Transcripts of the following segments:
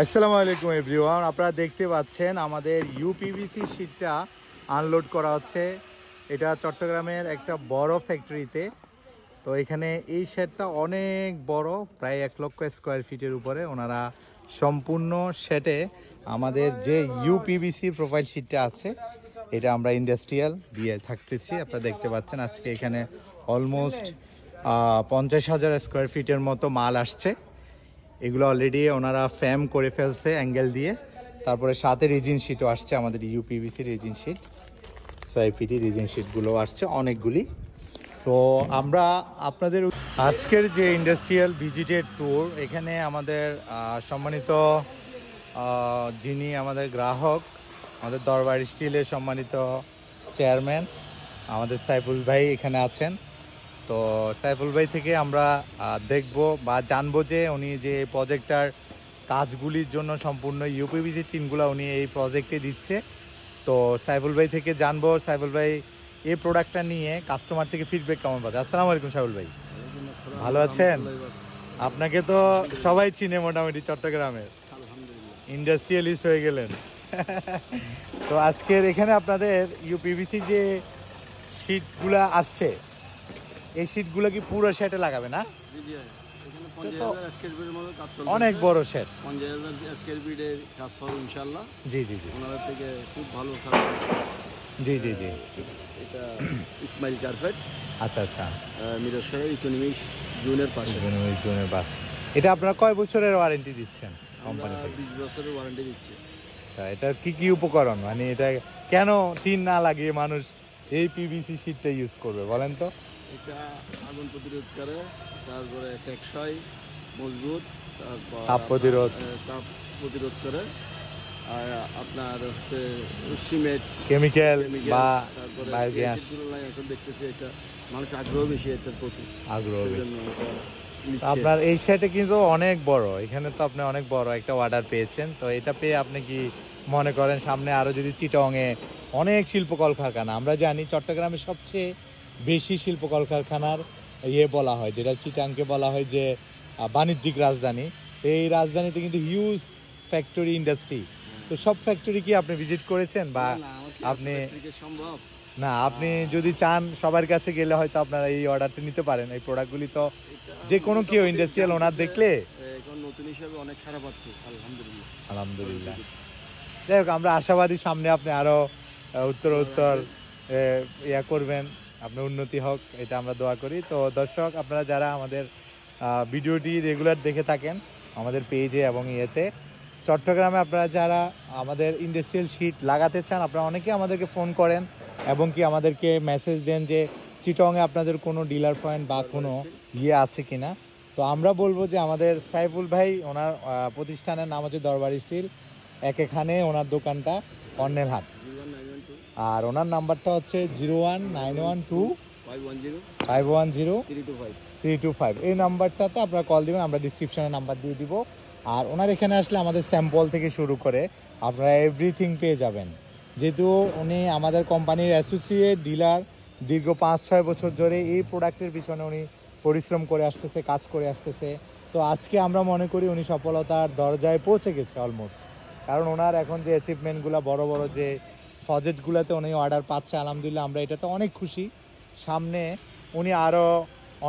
আসসালামু আলাইকুম এভরিওয়ান, আপনারা দেখতে পাচ্ছেন আমাদের ইউপিভিসি শীটটা আনলোড করা হচ্ছে। এটা চট্টগ্রামের একটা বড় ফ্যাক্টরিতে। তো এখানে এই শেডটা অনেক বড়, প্রায় 1 লক্ষ স্কোয়ার ফিটের উপরে। ওনারা সম্পূর্ণ শেডে আমাদের যে ইউপিভিসি প্রোফাইল শীটটা আছে এটা আমরা ইন্ডাস্ট্রিয়াল দিয়ে থাকতেছি। আপনারা দেখতে পাচ্ছেন আজকে এখানে অলমোস্ট 50,000 স্কোয়ার ফিটের মতো মাল আসছে। এগুলো অলরেডি ওনারা ফ্রেম করে ফেলছে অ্যাঙ্গেল দিয়ে। তারপরে সাথে রেজিন শিটও আসছে, আমাদের ইউপিভিসি রেজিন শিট 6 ফিটি রেজিন শিটগুলো আসছে অনেকগুলি। তো আমরা আপনাদের আজকের যে ইন্ডাস্ট্রিয়াল ভিজিটের ট্যুর, এখানে আমাদের সম্মানিত যিনি আমাদের গ্রাহক, আমাদের দরবার স্টিলের সম্মানিত চেয়ারম্যান আমাদের সাইফুল ভাই এখানে আছেন। তো সাইফুল ভাই থেকে আমরা দেখব বা জানবো যে উনি যে প্রজেক্টটার কাজগুলির জন্য সম্পূর্ণ ইউপিভিসি টিমগুলো উনি এই প্রজেক্টে দিচ্ছে। তো সাইফুল ভাই থেকে জানবো সাইফুল ভাই এই প্রোডাক্টটা নিয়ে কাস্টমার থেকে ফিডব্যাক কেমন পাচ্ছে। আসসালামু আলাইকুম সাইফুল ভাই, ভালো আছেন? আপনাকে তো সবাই চিনে মোটামুটি চট্টগ্রামের, ইন্ডাস্ট্রিয়ালিস্ট হয়ে গেলেন। তো আজকের এখানে আপনাদের ইউপিভিসি যে শীটগুলা আসছে, এই শীটগুলো কি পুরো শেডে লাগাবে না? অনেক বড় শেড, 50,000 স্কয়ার ফিটের কাজ হবে ইনশাআল্লাহ। জি জি জি, ওনাদের থেকে খুব ভালো সার্ভিস। জি জি জি, এটা ইসমাইল কার্পেট। আচ্ছা আচ্ছা, মিরসরাই ইকোনমিক্স জোনের পাশে। ইকোনমিক্স জোনের পাশে। এটা আপনারা কয় বছরের ওয়ারেন্টি দিচ্ছেন কোম্পানি থেকে? 20 বছরের ওয়ারেন্টি দিচ্ছি। আচ্ছা, এটা কি কি উপকরণ, মানে এটা কেন টিন না লাগিয়ে মানুষ এই পিভিসি শীটটা ইউজ করবে বলেন তো? এটা আগুন প্রতিরোধ করে, তারপরে টেকসই, মজবুত, তারপর তাপ প্রতিরোধ, তাপ প্রতিরোধ করে। আর আপনার হচ্ছে সিমেন্ট, কেমিক্যাল বা তারপরে বায়োগ্যাস। এখন দেখতেছি এটা মানুষ আগ্রহ বেশি এটার প্রতি, আগ্রহ বেশি। সেজন্য এটা নিচ্ছে। আপনার এই শেডে কিন্তু অনেক বড়, এখানে তো আপনি অনেক বড় একটা অর্ডার পেয়েছেন। তো এটা পেয়ে আপনি কি মনে করেন সামনে আরো যদি চিটংয়ে অনেক শিল্প কলকারখানা, আমরা জানি চট্টগ্রামে সবচেয়ে বেশি শিল্প কলকারখানার বলা হয়, যেটা চিটাংকে বলা হয় যে বাণিজ্যিক রাজধানী। এই রাজধানীতে কিন্তু হিউজ ফ্যাক্টরি ইন্ডাস্ট্রি। তো সব ফ্যাক্টরি কি আপনি ভিজিট করেছেন বা আপনি? সম্ভব না, আপনি যদি চান সবার কাছে গেলে হয়তো আপনারা এই অর্ডারটা নিতে পারেন। এই প্রোডাক্টগুলি তো যে কোনো কেউ ইন্ডাস্ট্রিয়াল ওনার দেখলে এখন নতুন হিসেবে অনেক সারা পাচ্ছি, আলহামদুলিল্লাহ। আলহামদুলিল্লাহ। যাই হোক, আমরা আশাবাদী সামনে আপনি আরো উত্তর ইয়া করবেন, আপনার উন্নতি হোক, এটা আমরা দোয়া করি। তো দর্শক, আপনারা যারা আমাদের ভিডিওটি রেগুলার দেখে থাকেন আমাদের পেজে এবং ইয়েতে, চট্টগ্রামে আপনারা যারা আমাদের ইন্ডাস্ট্রিয়াল শীট লাগাতে চান, আপনারা অনেকে আমাদেরকে ফোন করেন এবং কি আমাদেরকে মেসেজ দেন যে চিটংয়ে আপনাদের কোনো ডিলার পয়েন্ট বা কোনো আছে কিনা। তো আমরা বলবো যে আমাদের সাইফুল ভাই, ওনার প্রতিষ্ঠানের নাম হচ্ছে দরবার স্টিল, এখানে ওনার দোকানটা কর্নেল হাট, আর ওনার নাম্বারটা হচ্ছে 01912510325। এই নাম্বারটাতে আপনারা কল দিবেন, আমরা ডিসক্রিপশনে নাম্বার দিয়ে দিব। আর ওনার এখানে আসলে আমাদের স্যাম্পল থেকে শুরু করে আপনারা এভরিথিং পেয়ে যাবেন। যেহেতু উনি আমাদের কোম্পানির অ্যাসোসিয়েট ডিলার, দীর্ঘ 5-6 বছর ধরে এই প্রোডাক্টের পিছনে উনি পরিশ্রম করে আসতেছে, কাজ করে আসতেছে। তো আজকে আমরা মনে করি উনি সফলতার দরজায় পৌঁছে গেছে অলমোস্ট। কারণ ওনার এখন যে অ্যাচিভমেন্টগুলো, বড় বড় যে প্রজেক্টগুলোতে উনি অর্ডার পাচ্ছে, আলহামদুলিল্লাহ আমরা এটাতে অনেক খুশি। সামনে উনি আরও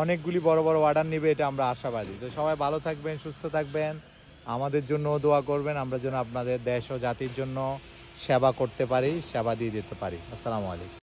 অনেকগুলি বড় বড় অর্ডার নেবে, এটা আমরা আশাবাদী। তো সবাই ভালো থাকবেন, সুস্থ থাকবেন, আমাদের জন্য দোয়া করবেন, আমরা যেন আপনাদের দেশ ও জাতির জন্য সেবা করতে পারি, সেবা দিয়ে দিতে পারি। আসসালামু আলাইকুম।